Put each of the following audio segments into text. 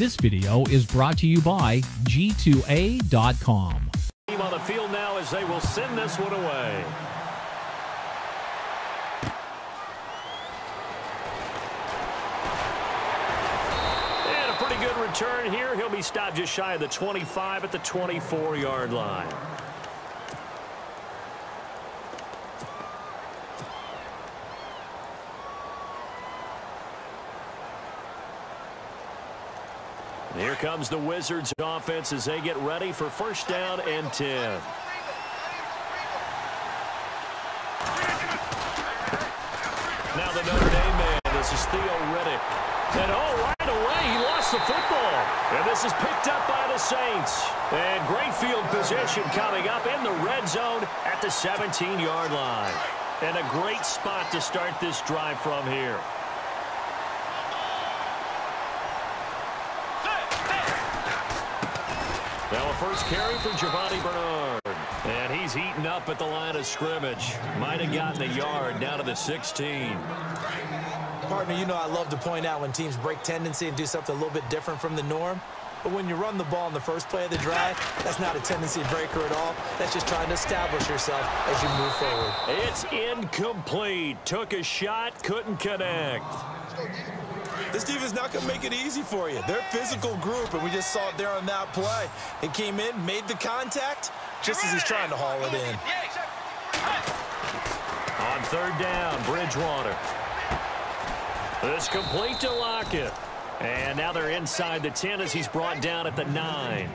This video is brought to you by G2A.com. Team on the field now as they will send this one away. And a pretty good return here. He'll be stopped just shy of the 25 at the 24-yard line. Here comes the Wizards offense as they get ready for first down and 10. Now the Notre Dame man, this is Theo Riddick. And right away he lost the football. And this is picked up by the Saints. And great field position coming up in the red zone at the 17-yard line. And a great spot to start this drive from here. Now a first carry for Giovanni Bernard. And he's eaten up at the line of scrimmage. Might have gotten a yard down to the 16. Partner, you know I love to point out when teams break tendency and do something a little bit different from the norm. But when you run the ball in the first play of the drive, that's not a tendency breaker at all. That's just trying to establish yourself as you move forward. It's incomplete. Took a shot, couldn't connect. This defense is not going to make it easy for you. They're a physical group, and we just saw it there on that play. He came in, made the contact, just as he's trying to haul it in. On third down, Bridgewater. This complete to Lockett. And now they're inside the 10 as he's brought down at the 9.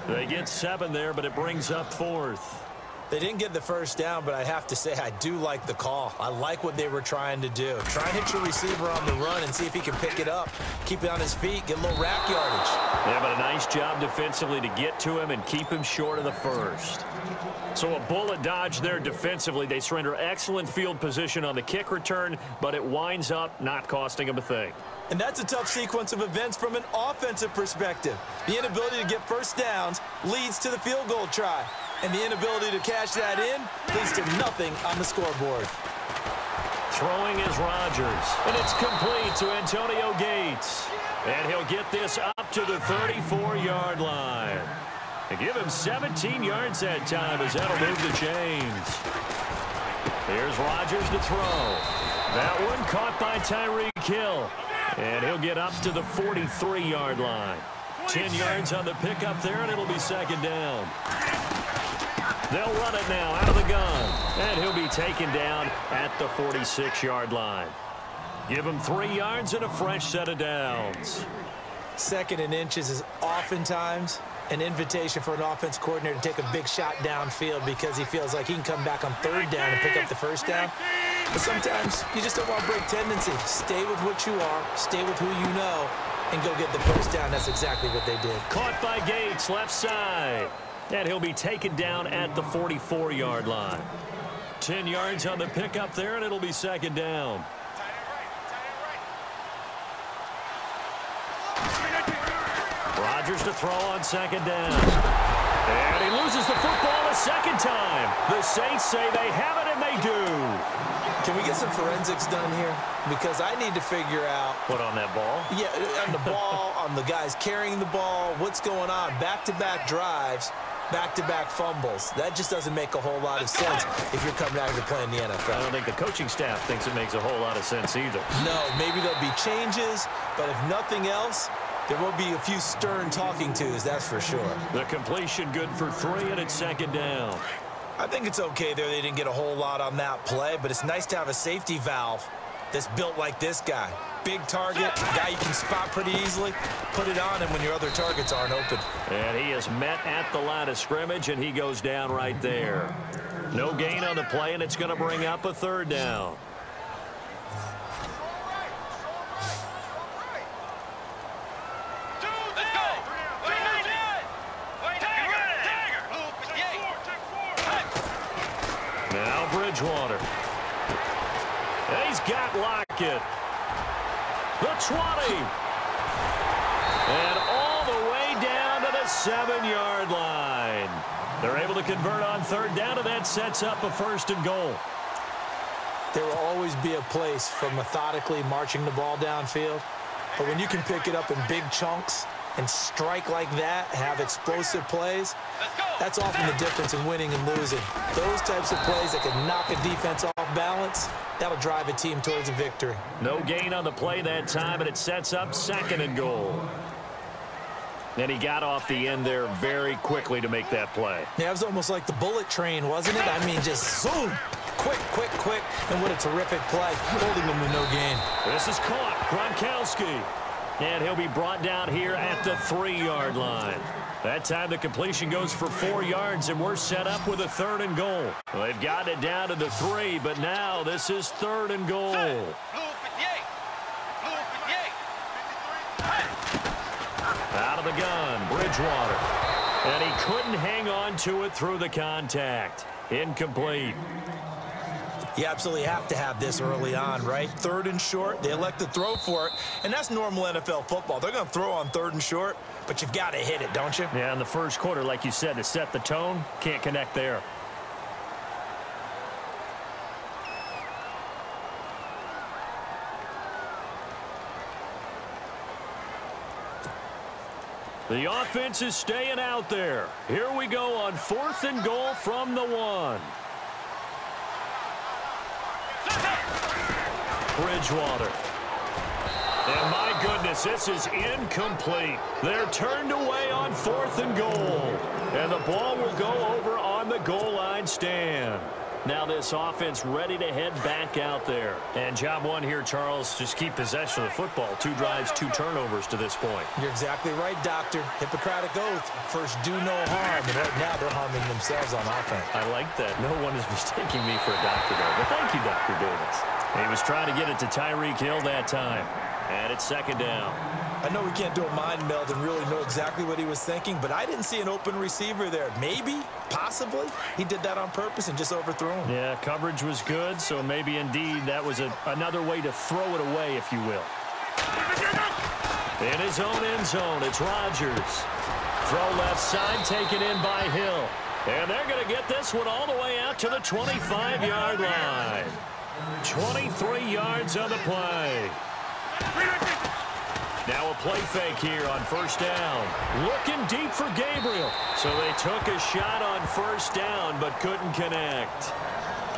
They get 7 there, but it brings up fourth. They didn't get the first down, but I have to say I do like the call. I like what they were trying to do. Try and hit your receiver on the run and see if he can pick it up, keep it on his feet, get a little rack yardage. Yeah, but a nice job defensively to get to him and keep him short of the first. So a bullet dodge there defensively. They surrender excellent field position on the kick return, but it winds up not costing them a thing. And that's a tough sequence of events from an offensive perspective. The inability to get first downs leads to the field goal try. And the inability to cash that in leads to nothing on the scoreboard. Throwing is Rodgers. And it's complete to Antonio Gates. And he'll get this up to the 34-yard line. And give him 17 yards that time as that'll move the chains. Here's Rodgers to throw. That one caught by Tyreek Hill. And he'll get up to the 43-yard line. 10 yards on the pickup there, and it'll be second down. They'll run it now out of the gun. And he'll be taken down at the 46-yard line. Give him 3 yards and a fresh set of downs. Second and inches is oftentimes an invitation for an offense coordinator to take a big shot downfield because he feels like he can come back on third down and pick up the first down. But sometimes you just don't want to break tendency. Stay with what you are, stay with who you know, and go get the first down. That's exactly what they did. Caught by Gates, left side. And he'll be taken down at the 44-yard line. 10 yards on the pickup there, and it'll be second down. Rodgers to throw on second down. And he loses the football a second time. The Saints say they have it, and they do. Can we get some forensics done here? Because I need to figure out... What, on that ball? Yeah, on the ball, on the guys carrying the ball, what's going on. Back-to-back drives, back-to-back fumbles. That just doesn't make a whole lot of sense if you're coming out here to play in the NFL. I don't think the coaching staff thinks it makes a whole lot of sense either. No, maybe there'll be changes, but if nothing else, there will be a few stern talking tos, that's for sure. The completion good for 3, and it's second down. I think it's okay there. They didn't get a whole lot on that play, but it's nice to have a safety valve that's built like this guy. Big target, guy you can spot pretty easily. Put it on him when your other targets aren't open. And he is met at the line of scrimmage, and he goes down right there. No gain on the play, and it's going to bring up a third down. Now Bridgewater. He's got Lockett. The 20. And all the way down to the 7-yard line. They're able to convert on third down, and that sets up a first and goal. There will always be a place for methodically marching the ball downfield. But when you can pick it up in big chunks and strike like that, have explosive plays, that's often the difference in winning and losing. Those types of plays that can knock a defense off balance, that'll drive a team towards a victory. No gain on the play that time, and it sets up 2nd and goal. And he got off the end there very quickly to make that play. Yeah, it was almost like the bullet train, wasn't it? I mean, just zoom. Quick, quick, quick. And what a terrific play, holding them to no gain. This is caught. Gronkowski. And he'll be brought down here at the 3-yard line. That time the completion goes for 4 yards, and we're set up with a 3rd and goal. Well, they've got it down to the 3, but now this is 3rd and goal. Out of the gun, Bridgewater. And he couldn't hang on to it through the contact. Incomplete. You absolutely have to have this early on, right? 3rd and short, they elect to throw for it, and that's normal NFL football. They're going to throw on 3rd and short, but you've got to hit it, don't you? Yeah, in the first quarter, like you said, to set the tone, can't connect there. The offense is staying out there. Here we go on 4th and goal from the 1. Bridgewater. And my goodness, this is incomplete. They're turned away on 4th and goal. And the ball will go over on the goal line stand. Now this offense ready to head back out there. And job 1 here, Charles, just keep possession of the football. 2 drives, 2 turnovers to this point. You're exactly right, Doctor. Hippocratic oath. First, do no harm. And right now, they're harming themselves on offense. I like that. No one is mistaking me for a doctor, though. But thank you, Dr. Davis. He was trying to get it to Tyreek Hill that time. And it's 2nd down. I know we can't do a mind meld and really know exactly what he was thinking, but I didn't see an open receiver there. Maybe, possibly, he did that on purpose and just overthrew him. Yeah, coverage was good, so maybe indeed that was another way to throw it away, if you will. In his own end zone, it's Rodgers. Throw left side, taken in by Hill. And they're going to get this one all the way out to the 25-yard line. 23 yards on the play. Now a play fake here on 1st down. Looking deep for Gabriel. So they took a shot on 1st down but couldn't connect.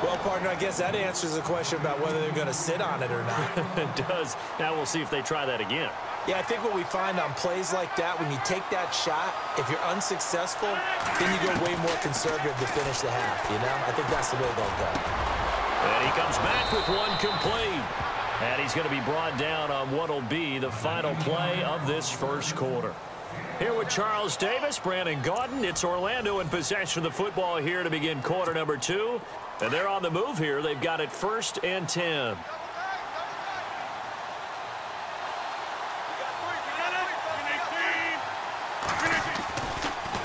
Well, partner, I guess that answers the question about whether they're going to sit on it or not. It does. Now we'll see if they try that again. Yeah, I think what we find on plays like that, when you take that shot, if you're unsuccessful, then you go way more conservative to finish the half, you know? I think that's the way they'll go. And he comes back with one complete. And he's going to be brought down on what will be the final play of this first quarter. Here with Charles Davis, Brandon Gaudin. It's Orlando in possession of the football here to begin quarter number 2. And they're on the move here. They've got it 1st and 10.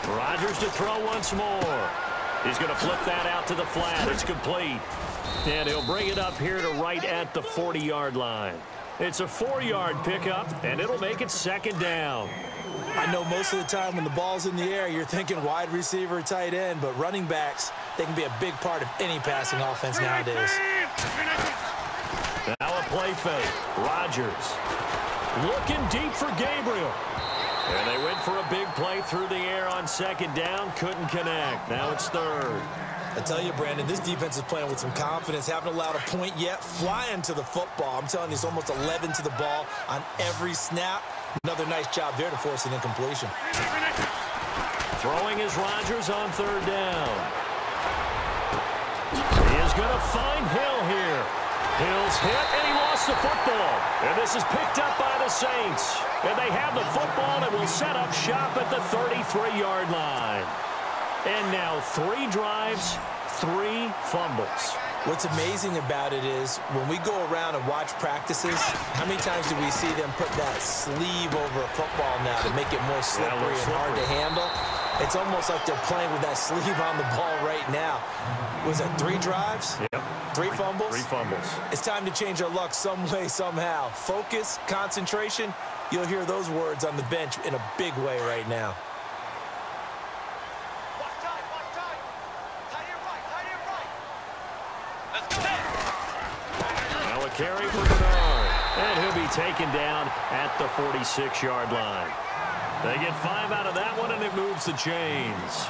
Rodgers to throw once more. He's going to flip that out to the flat. It's complete. And he'll bring it up here to right at the 40-yard line. It's a 4-yard pickup, and it'll make it 2nd down. I know most of the time when the ball's in the air, you're thinking wide receiver, tight end, but running backs, they can be a big part of any passing offense nowadays. Now a play fake. Rodgers looking deep for Gabriel. And they went for a big play through the air on 2nd down. Couldn't connect. Now it's 3rd. I tell you, Brandon, this defense is playing with some confidence. Haven't allowed a point yet. Flying to the football. I'm telling you, it's almost 11 to the ball on every snap. Another nice job there to force an incompletion. Throwing is Rodgers on 3rd down. He is going to find Hill here. Hill's hit, and he lost the football. And this is picked up by the Saints. And they have the football and will set up shop at the 33-yard line. And now 3 drives, 3 fumbles. What's amazing about it is when we go around and watch practices, how many times do we see them put that sleeve over a football now to make it more slippery and hard to handle? It's almost like they're playing with that sleeve on the ball right now. Was it 3 drives? Yep. 3 fumbles? 3 fumbles. It's time to change our luck some way, somehow. Focus, concentration. You'll hear those words on the bench in a big way right now. Now a carry for Bernard. And he'll be taken down at the 46-yard line. They get 5 out of that one, and it moves the chains.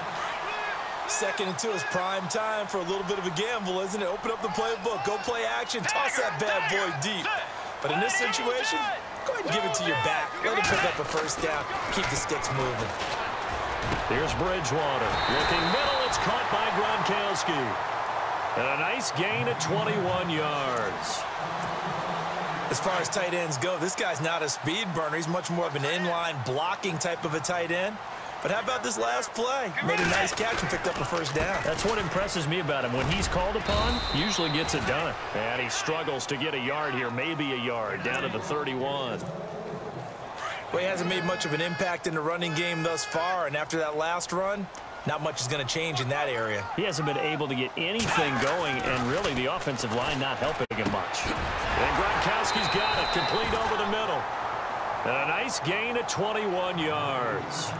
Second and 2 is prime time for a little bit of a gamble, isn't it? Open up the playbook, go play action, toss that bad boy deep. But in this situation, go ahead and give it to your back. Let him pick up a first down. Keep the sticks moving. Here's Bridgewater. Looking middle. It's caught by Gronkowski. And a nice gain of 21 yards. As far as tight ends go, this guy's not a speed burner. He's much more of an inline blocking type of a tight end. But how about this last play? Made a nice catch and picked up a first down. That's what impresses me about him. When he's called upon, usually gets it done. And he struggles to get a yard here, maybe a yard, down to the 31. Well, he hasn't made much of an impact in the running game thus far, and after that last run, not much is going to change in that area. He hasn't been able to get anything going, and really the offensive line not helping him much. And Gronkowski's got it, complete over the middle. And a nice gain of 21 yards.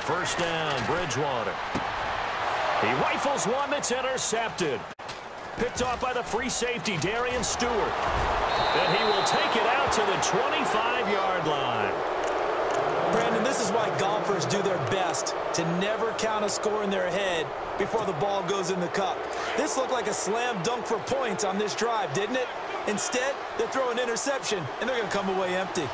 First down, Bridgewater. He rifles one that's intercepted. Picked off by the free safety, Darian Stewart. And he will take it out to the 25-yard line. Brandon, this is why golfers do their best to never count a score in their head before the ball goes in the cup. This looked like a slam dunk for points on this drive, didn't it? Instead, they throw an interception, and they're going to come away empty.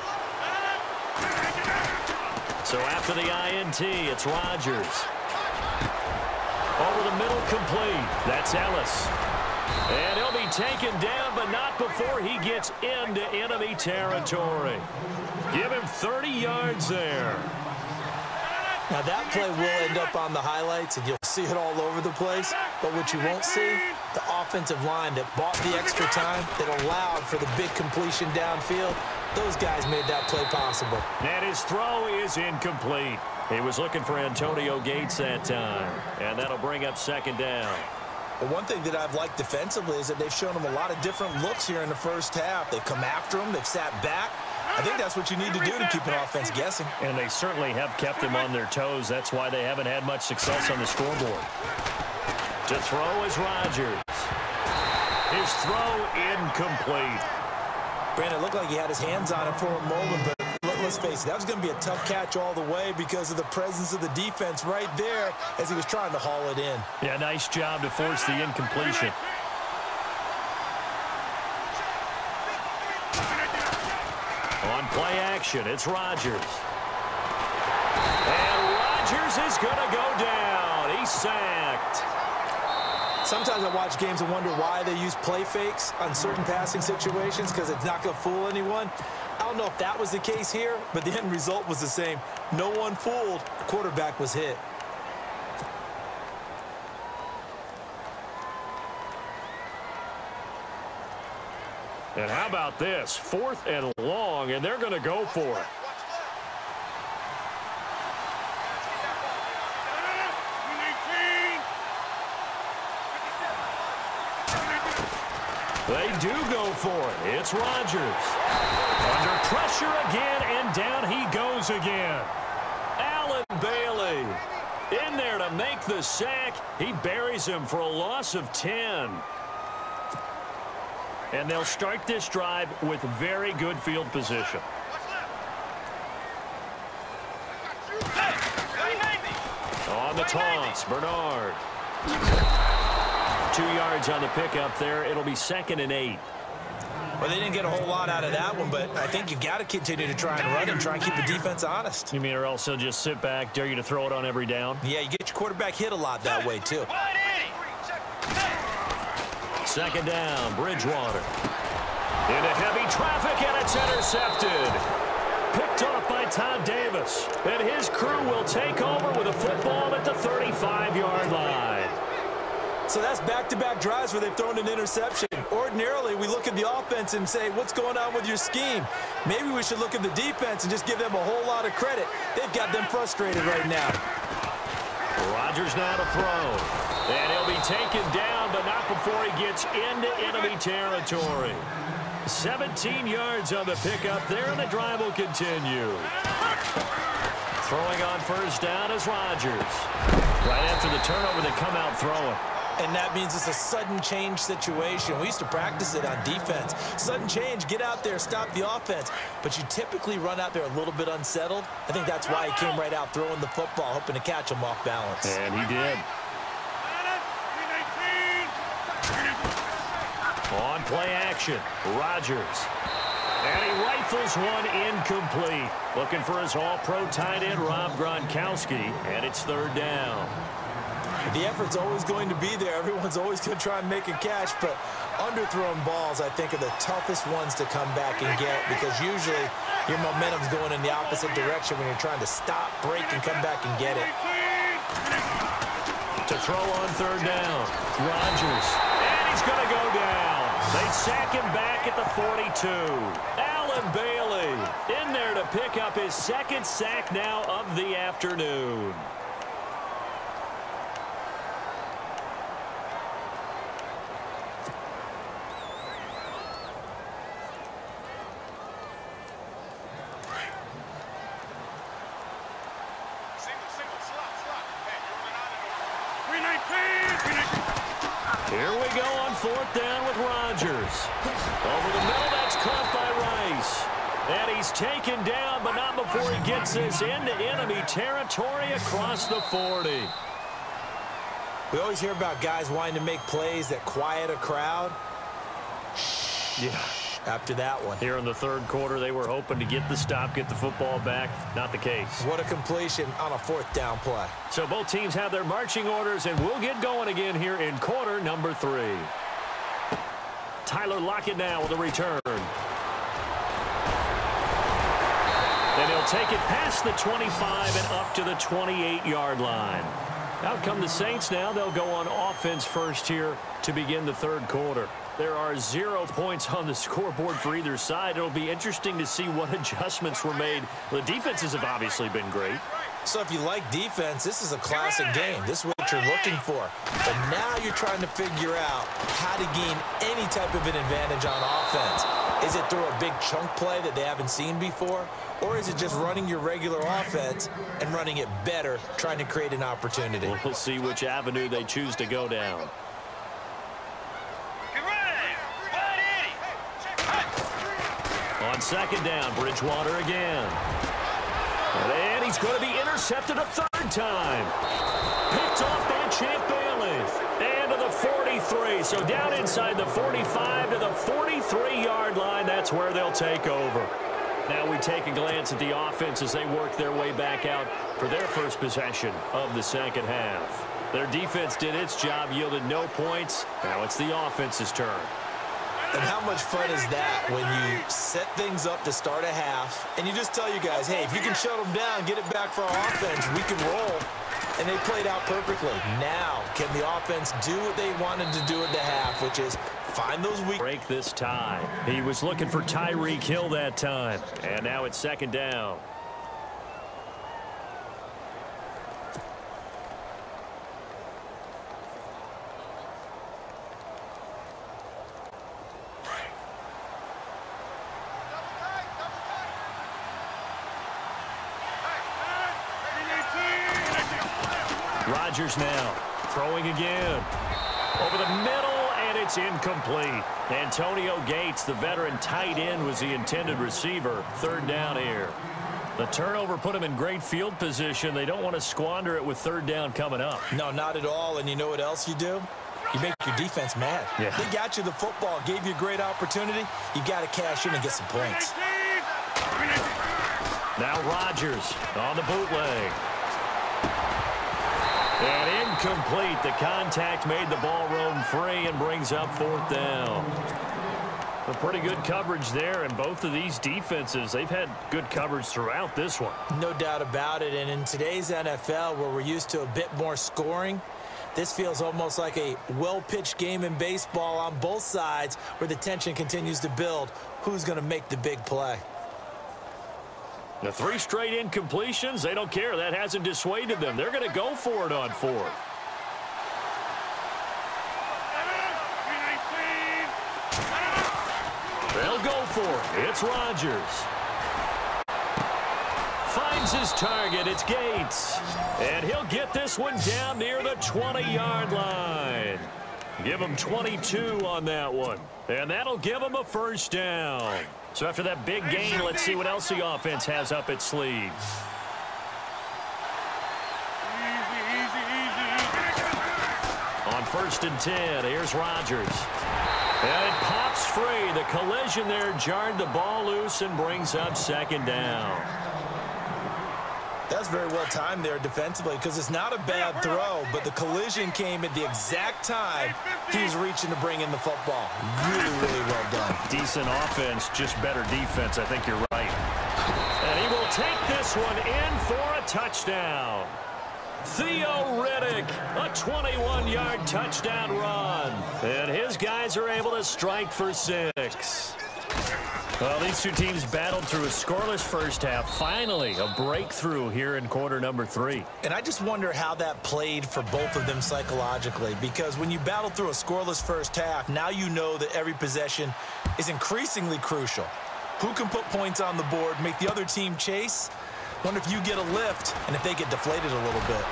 So after the INT, it's Rodgers. Over the middle, complete. That's Ellis. And he'll be taken down, but not before he gets into enemy territory. Give him 30 yards there. Now that play will end up on the highlights, and you'll see it all over the place. But what you won't see, the offensive line that bought the extra time, that allowed for the big completion downfield, those guys made that play possible. And his throw is incomplete. He was looking for Antonio Gates that time. And that'll bring up second down. Well, one thing that I've liked defensively is that they've shown him a lot of different looks here in the first half. They've come after him. They've sat back. I think that's what you need to do to keep an offense guessing. And they certainly have kept them on their toes. That's why they haven't had much success on the scoreboard. To throw is Rodgers. His throw incomplete. Brandon, it looked like he had his hands on it for a moment, but let's face it, that was going to be a tough catch all the way because of the presence of the defense right there as he was trying to haul it in. Yeah, nice job to force the incompletion. On play action, it's Rodgers. And Rodgers is going to go down. He's sacked. Sometimes I watch games and wonder why they use play fakes on certain passing situations because it's not going to fool anyone. I don't know if that was the case here, but the end result was the same. No one fooled. The quarterback was hit. And how about this? 4th and long, and they're going to go for it. They do go for it. It's Rodgers. Under pressure again, and down he goes again. Allen Bailey in there to make the sack. He buries him for a loss of 10. And they'll start this drive with very good field position. On the toss, Bernard. 2 yards on the pickup there. It'll be 2nd and 8. Well, they didn't get a whole lot out of that one, but I think you've got to continue to try and run and try and keep the defense honest. You mean or else they'll just sit back, dare you to throw it on every down? Yeah, you get your quarterback hit a lot that way, too. 2nd down, Bridgewater. Into heavy traffic, and it's intercepted. Picked off by Todd Davis. And his crew will take over with a football at the 35-yard line. So that's back-to-back drives where they've thrown an interception. Ordinarily, we look at the offense and say, what's going on with your scheme? Maybe we should look at the defense and just give them a whole lot of credit. They've got them frustrated right now. Rodgers now to throw. And he'll be taken down, but not before he gets into enemy territory. 17 yards on the pickup there, and the drive will continue. Throwing on first down is Rodgers. Right after the turnover, they come out throwing. And that means it's a sudden change situation. We used to practice it on defense. Sudden change, get out there, stop the offense. But you typically run out there a little bit unsettled. I think that's why he came right out throwing the football, hoping to catch him off balance. And he did. On play action, Rodgers. And he rifles one incomplete. Looking for his all-pro tight end, Rob Gronkowski. And it's third down. The effort's always going to be there. Everyone's always going to try and make a catch, but underthrown balls, I think, are the toughest ones to come back and get because usually your momentum's going in the opposite direction when you're trying to stop, break, and come back and get it. To throw on third down, Rodgers. And he's going to go down. They sack him back at the 42. Allen Bailey in there to pick up his second sack now of the afternoon. Here we go on fourth down with Rodgers. Over the middle, that's caught by Rice. And he's taken down, but not before he gets this into enemy territory across the 40. We always hear about guys wanting to make plays that quiet a crowd. Yeah. After that one. Here in the third quarter, they were hoping to get the stop, get the football back. Not the case. What a completion on a fourth down play. So both teams have their marching orders, and we'll get going again here in quarter number 3. Tyler Lockett now with a return. And he'll take it past the 25 and up to the 28-yard line. Out come the Saints now. They'll go on offense first here to begin the third quarter. There are 0 points on the scoreboard for either side. It'll be interesting to see what adjustments were made. The defenses have obviously been great. So if you like defense, this is a classic game. This is what you're looking for. But now you're trying to figure out how to gain any type of an advantage on offense. Is it through a big chunk play that they haven't seen before? Or is it just running your regular offense and running it better, trying to create an opportunity? We'll see which avenue they choose to go down. On second down, Bridgewater again. And he's going to be intercepted a third time. Picked off by Champ Bailey. And to the 43. So down inside the 45 to the 43-yard line. That's where they'll take over. Now we take a glance at the offense as they work their way back out for their first possession of the second half. Their defense did its job, yielded no points. Now it's the offense's turn. And how much fun is that when you set things up to start a half and you just tell you guys, hey, if you can shut them down, get it back for our offense, we can roll. And they played out perfectly. Now, can the offense do what they wanted to do at the half, which is find those weak... Break this tie. He was looking for Tyreek Hill that time. And now it's second down. Rodgers now throwing again. Over the middle, and it's incomplete. Antonio Gates, the veteran tight end, was the intended receiver. Third down here. The turnover put him in great field position. They don't want to squander it with third down coming up. No, not at all. And you know what else you do? You make your defense mad. Yeah. They got you the football, gave you a great opportunity. You got to cash in and get some points. Now Rodgers on the bootleg. And incomplete. The contact made the ball roam free and brings up fourth down. A pretty good coverage there, and both of these defenses, they've had good coverage throughout this one. No doubt about it. And in today's NFL, where we're used to a bit more scoring, this feels almost like a well-pitched game in baseball on both sides where the tension continues to build. Who's going to make the big play? The 3 straight incompletions, they don't care. That hasn't dissuaded them. They're going to go for it on fourth. They'll go for it. It's Rodgers. Finds his target. It's Gates. And he'll get this one down near the 20-yard line. Give him 22 on that one. And that'll give him a first down. So after that big gain, let's see what else the offense has up its sleeve. On 1st and 10, here's Rodgers. And it pops free. The collision there jarred the ball loose and brings up 2nd down. That's very well timed there defensively because it's not a bad throw, but the collision came at the exact time he was reaching to bring in the football. Really, really well done. Decent offense, just better defense. I think you're right. And he will take this one in for a touchdown. Theo Riddick, a 21-yard touchdown run. And his guys are able to strike for 6. Well, these two teams battled through a scoreless first half. Finally, a breakthrough here in quarter number 3. And I just wonder how that played for both of them psychologically, because when you battle through a scoreless first half, now you know that every possession is increasingly crucial. Who can put points on the board, make the other team chase? Wonder if you get a lift and if they get deflated a little bit.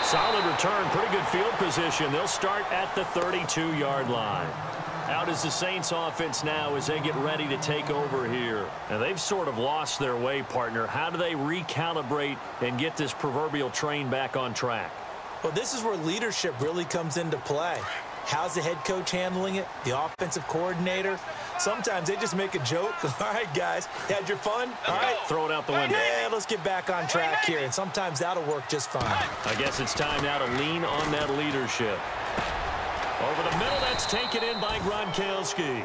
Solid return, pretty good field position. They'll start at the 32-yard line. Out is the Saints offense now as they get ready to take over here. And they've sort of lost their way, partner. How do they recalibrate and get this proverbial train back on track? Well, this is where leadership really comes into play. How's the head coach handling it? The offensive coordinator? Sometimes they just make a joke. All right, guys, had your fun? All right. Throw it out the window. Yeah, let's get back on track here. And sometimes that'll work just fine. I guess it's time now to lean on that leadership. Over the middle, that's taken in by Gronkowski.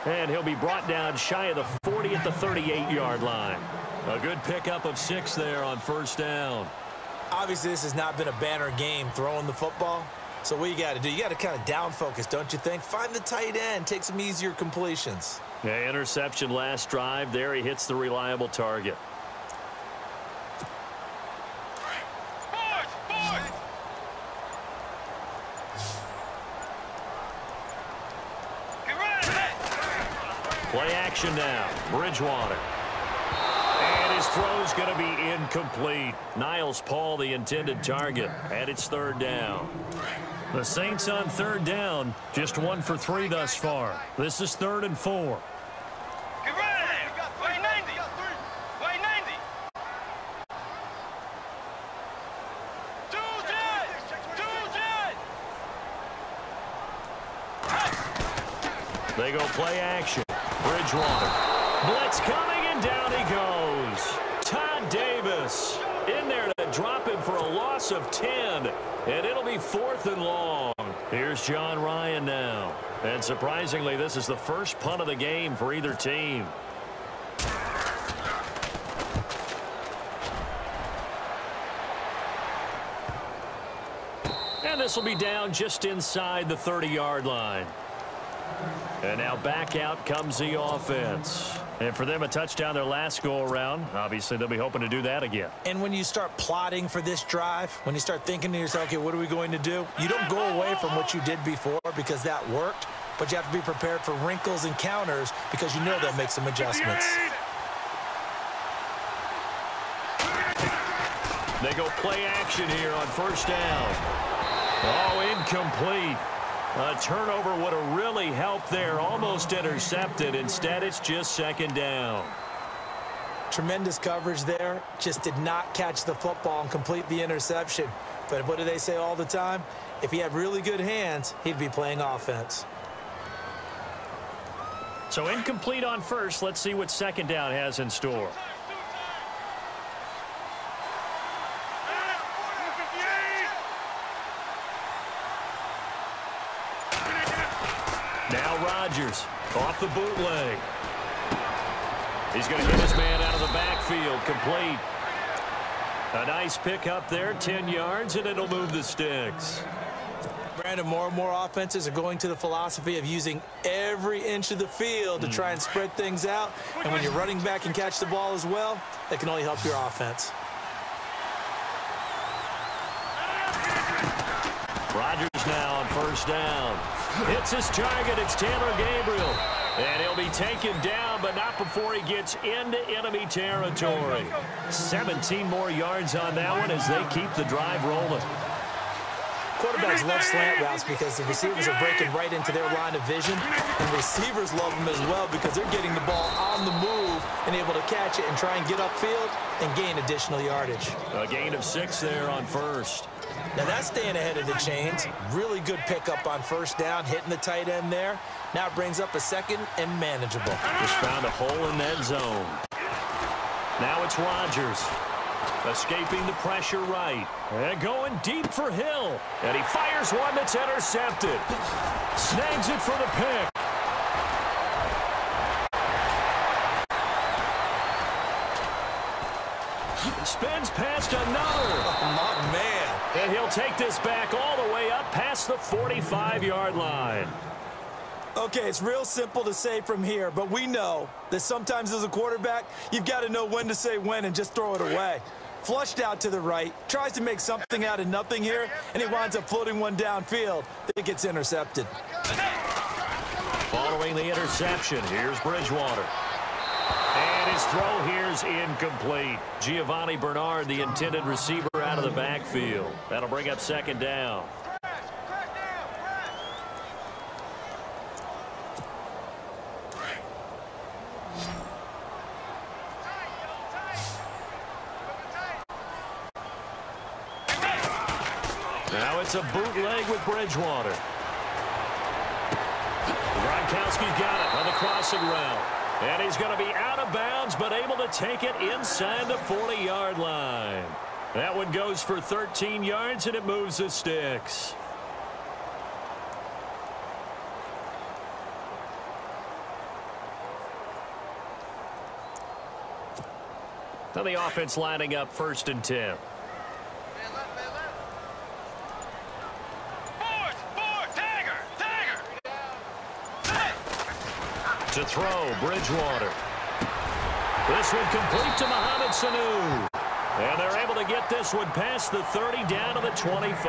And he'll be brought down shy of the 40 at the 38-yard line. A good pickup of 6 there on 1st down. Obviously, this has not been a banner game throwing the football. So what you got to do, you got to kind of down focus, don't you think? Find the tight end, take some easier completions. Yeah, interception last drive. There he hits the reliable target. Play action now. Bridgewater. And his throw's going to be incomplete. Niles Paul, the intended target, and it's 3rd down. The Saints on 3rd down, just 1 for 3 thus far. This is 3rd and 4. They go play action. Bridgewater. Blitz coming, and down he goes. Todd Davis in there to drop him for a loss of 10. And it'll be 4th and long. Here's John Ryan now. And surprisingly, this is the first punt of the game for either team. And this will be down just inside the 30-yard line. And now back out comes the offense. And for them, a touchdown their last go-around. Obviously, they'll be hoping to do that again. And when you start plotting for this drive, when you start thinking to yourself, okay, what are we going to do? You don't go away from what you did before because that worked, but you have to be prepared for wrinkles and counters because you know they'll make some adjustments. They go play action here on 1st down. Oh, incomplete. A turnover would have really helped there. Almost intercepted. Instead, it's just 2nd down. Tremendous coverage there. Just did not catch the football and complete the interception. But what do they say all the time? If he had really good hands, he'd be playing offense. So incomplete on 1st. Let's see what 2nd down has in store. Now Rodgers off the bootleg. He's going to hit his man out of the backfield. Complete. A nice pickup there, 10 yards, and it'll move the sticks. Brandon, more and more offenses are going to the philosophy of using every inch of the field to try and spread things out. And when you're running back and catch the ball as well, that can only help your offense. Rodgers now on 1st down. Hits his target. It's Taylor Gabriel. And he'll be taken down, but not before he gets into enemy territory. 17 more yards on that one as they keep the drive rolling. Quarterbacks love slant routes because the receivers are breaking right into their line of vision, and receivers love them as well because they're getting the ball on the move and able to catch it and try and get upfield and gain additional yardage. A gain of 6 there on first. Now that's staying ahead of the chains. Really good pickup on first down, hitting the tight end there. Now it brings up a second and manageable. Just found a hole in that zone. Now it's Rodgers. Escaping the pressure right. And going deep for Hill. And he fires one that's intercepted. Snags it for the pick. Spins past another. Oh, my man. And he'll take this back all the way up past the 45-yard line. Okay, it's real simple to say from here, but we know that sometimes as a quarterback, you've got to know when to say when and just throw it away. Flushed out to the right, tries to make something out of nothing here, and he winds up floating one downfield that gets intercepted. Following the interception, here's Bridgewater. And his throw here's incomplete. Giovanni Bernard, the intended receiver, out of the backfield. That'll bring up second down. Now it's a bootleg with Bridgewater. Gronkowski's got it on the crossing route. And he's going to be out of bounds, but able to take it inside the 40-yard line. That one goes for 13 yards, and it moves the sticks. Now the offense lining up 1st and 10. To throw, Bridgewater. This one complete to Mohamed Sanu. And they're able to get this one past the 30 down to the 25.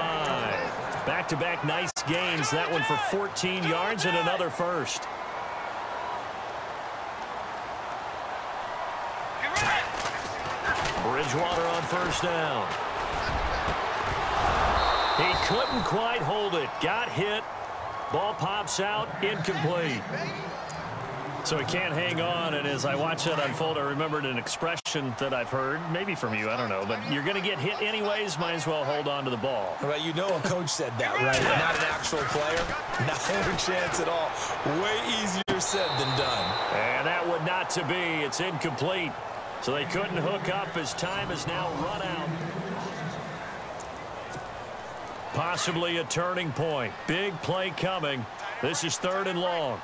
Back-to-back nice gains. That one for 14 yards and another first. Bridgewater on first down. He couldn't quite hold it. Got hit. Ball pops out. Incomplete. So he can't hang on, and as I watch that unfold, I remembered an expression that I've heard, maybe from you, I don't know, but you're going to get hit anyways, might as well hold on to the ball. Well, you know a coach said that, right? Not an actual player. Not a chance at all. Way easier said than done. And that would not to be. It's incomplete. So they couldn't hook up as time is now run out. Possibly a turning point. Big play coming. This is 3rd and long.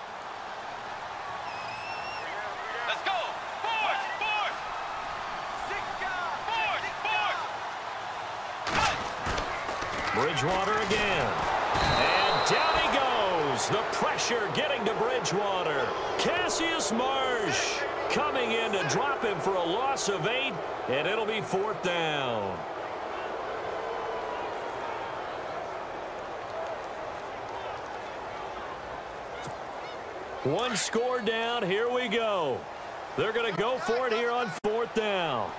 Bridgewater again. And down he goes. The pressure getting to Bridgewater. Cassius Marsh coming in to drop him for a loss of 8, and it'll be 4th down. One score down. Here we go. They're going to go for it here on 4th down.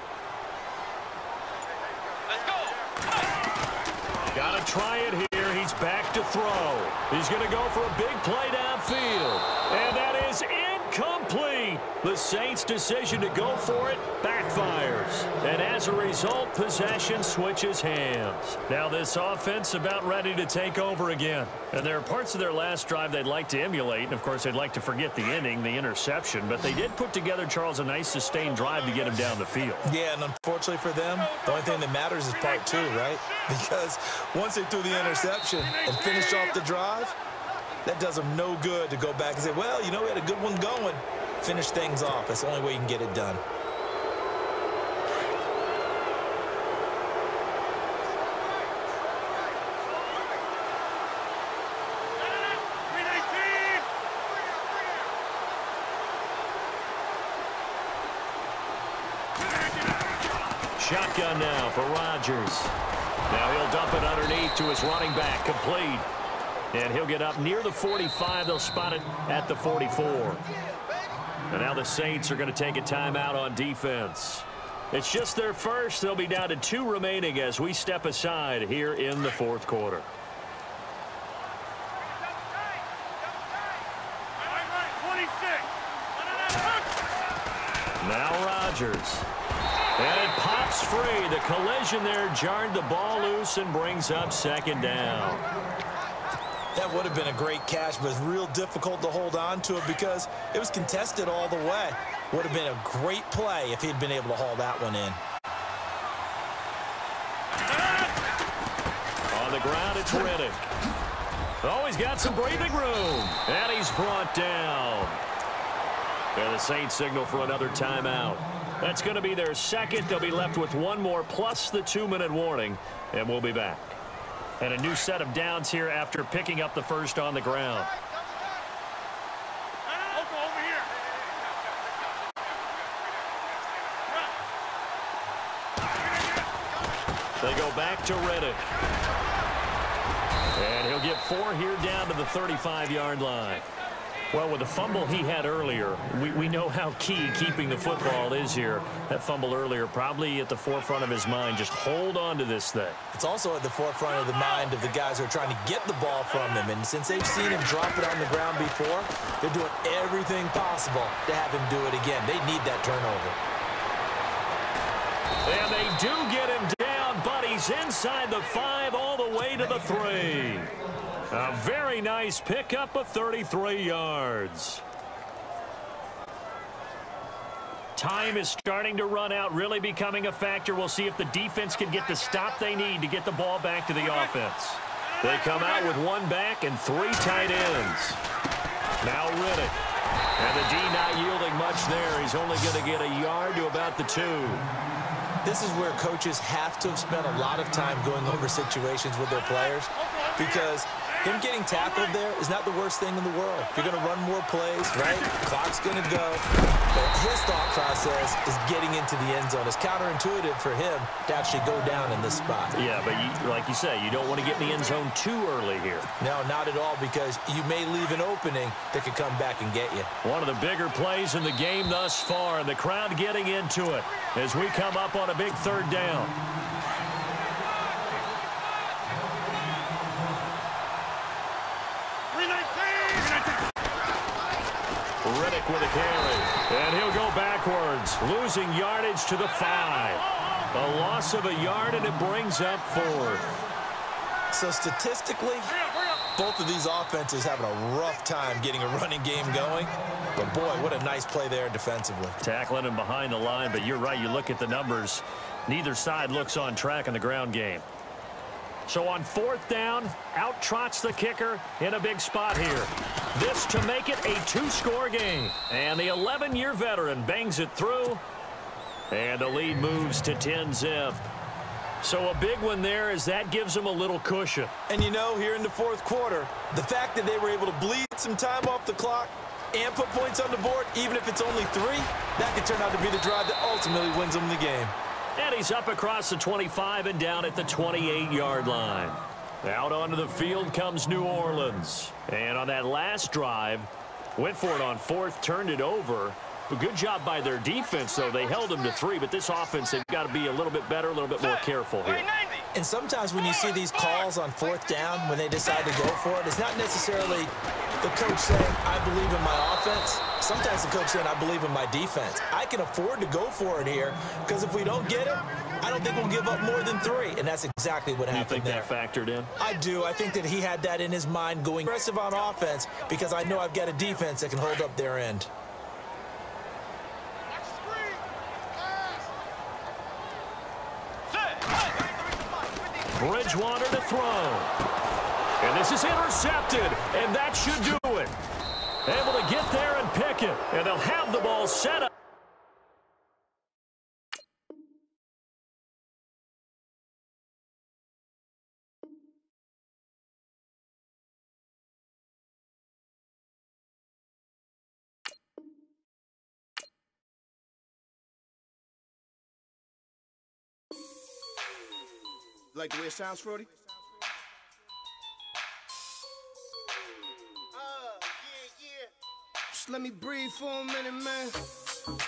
Got to try it here. He's back to throw. He's going to go for a big play downfield. And that is incomplete. The Saints' decision to go for it backfires. And as a result, possession switches hands. Now this offense about ready to take over again. And there are parts of their last drive they'd like to emulate. And, of course, they'd like to forget the inning, the interception. But they did put together, Charles, a nice sustained drive to get him down the field. Yeah, and unfortunately for them, the only thing that matters is part 2, right? Because once they threw the interception and finished off the drive, that does them no good to go back and say, well, you know, we had a good one going. Finish things off. That's the only way you can get it done. Shotgun now for Rodgers. Now he'll dump it underneath to his running back, complete. And he'll get up near the 45. They'll spot it at the 44. And now the Saints are going to take a timeout on defense. It's just their first. They'll be down to 2 remaining as we step aside here in the fourth quarter. Now Rodgers. And it pops free. The collision there jarred the ball loose and brings up second down. That would have been a great catch, but it's real difficult to hold on to it because it was contested all the way. Would have been a great play if he'd been able to haul that one in. On the ground, it's Riddick. Oh, he's got some breathing room. And he's brought down. And the Saints signal for another timeout. That's going to be their second. They'll be left with one more plus the 2-minute warning, and we'll be back. And a new set of downs here after picking up the first on the ground. They go back to Riddick. And he'll get 4 here down to the 35-yard line. Well, with the fumble he had earlier, we know how key keeping the football is here. That fumble earlier probably at the forefront of his mind. Just hold on to this thing. It's also at the forefront of the mind of the guys who are trying to get the ball from him. And since they've seen him drop it on the ground before, they're doing everything possible to have him do it again. They need that turnover. And they do get him down, but he's inside the 5 all the way to the 3. A very nice pickup of 33 yards. Time is starting to run out, really becoming a factor. We'll see if the defense can get the stop they need to get the ball back to the offense. They come out with 1 back and 3 tight ends. Now Riddick. And the D not yielding much there. He's only going to get a yard to about the 2. This is where coaches have to have spent a lot of time going over situations with their players because him getting tackled there is not the worst thing in the world. You're going to run more plays, right? Clock's going to go. But his thought process is getting into the end zone. It's counterintuitive for him to actually go down in this spot. Yeah, but like you say, you don't want to get in the end zone too early here. No, not at all, because you may leave an opening that could come back and get you. One of the bigger plays in the game thus far, and the crowd getting into it as we come up on a big 3rd down. Riddick with a carry, and he'll go backwards, losing yardage to the 5. A loss of a yard, and it brings up 4th. So statistically, both of these offenses having a rough time getting a running game going. But, boy, what a nice play there defensively. Tackling him behind the line, but you're right. You look at the numbers. Neither side looks on track in the ground game. So on 4th down, out trots the kicker in a big spot here. This to make it a 2-score game. And the 11-year veteran bangs it through. And the lead moves to 10-zip. So a big one there as that gives them a little cushion. And you know, here in the 4th quarter, the fact that they were able to bleed some time off the clock and put points on the board, even if it's only 3, that could turn out to be the drive that ultimately wins them the game. And he's up across the 25 and down at the 28-yard line. Out onto the field comes New Orleans. And on that last drive, went for it on 4th, turned it over. But good job by their defense, though. They held them to 3, but this offense, they've got to be a little bit better, a little bit more careful here. And sometimes when you see these calls on 4th down, when they decide to go for it, it's not necessarily the coach saying, I believe in my offense. Sometimes the coach saying, I believe in my defense. I can afford to go for it here because if we don't get it, I don't think we'll give up more than 3. And that's exactly what happened there. You think that factored in? I do. I think that he had that in his mind, going aggressive on offense because I know I've got a defense that can hold up their end. Bridgewater to throw. And this is intercepted, and that should do it. Able to get there and pick it, and they'll have the ball set up. Like the way it sounds, Frody? Just let me breathe for a minute, man.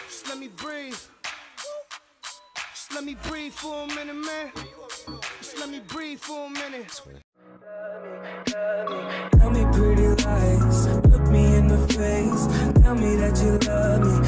Just let me breathe. Just let me breathe for a minute, man. Just let me breathe for a minute. Tell me pretty lies, look me in the face. Tell me that you love me.